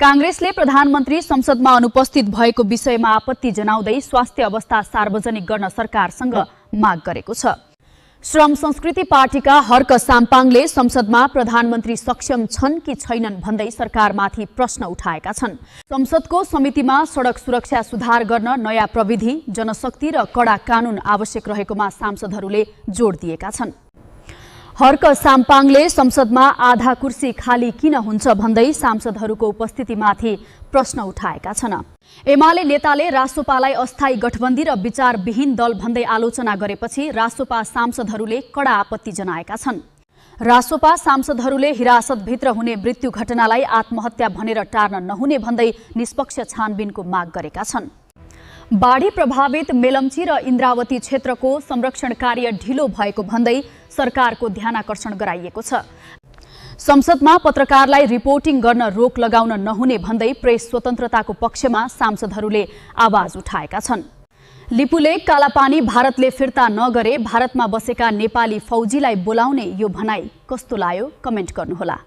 कांग्रेसले प्रधानमन्त्री संसदमा अनुपस्थित भएको विषयमा आपत्ति जनाउँदै स्वास्थ्य अवस्था सार्वजनिक गर्न सरकारसँग माग गरेको छ। श्रम संस्कृति पार्टीका हर्क साम्पाङले संसदमा प्रधानमन्त्री सक्षम छन् कि छैनन् भन्दै सरकारमाथि प्रश्न उठाएका छन्। संसदको समितिमा सड़क सुरक्षा सुधार गर्न नयाँ प्रविधि, जनशक्ति र कड़ा कानून आवश्यक रहेकोमा सांसदहरूले जोड़ दिएका छन्। हर्क साम्पाङले संसदमा आधा कुर्सी खाली किन हुन्छ भन्दै सांसदहरूको उपस्थितिमाथि प्रश्न उठाएका छन्। एमाले नेताले रासोपालाई अस्थायी गठबन्दी र विचारविहीन दल भन्दै आलोचना गरेपछि रासोपा सांसदहरूले कड़ा आपत्ति जनाएका छन्। रासोपा सांसदहरूले हिरासतभित्र हुने मृत्यु घटनालाई आत्महत्या भनेर टार्न नहुने भन्दै निष्पक्ष छानबिनको माग गरेका छन्। बाढी प्रभावित मेलम्ची र इन्द्रावती क्षेत्रको संरक्षण कार्य ढिलो भएको भन्दै सरकारको ध्यानाकर्षण गराइएको छ। संसदमा पत्रकारलाई रिपोर्टिङ गर्न रोक लगाउन नहुने भन्दै प्रेस स्वतन्त्रताको पक्षमा सांसदहरूले आवाज उठाएका छन्। लिपुले कालापानी भारतले फिर्ता नगरे भारतमा बसेका नेपाली फौजीलाई बोलाउने यो भनाई कस्तो लाग्यो कमेन्ट गर्नुहोला।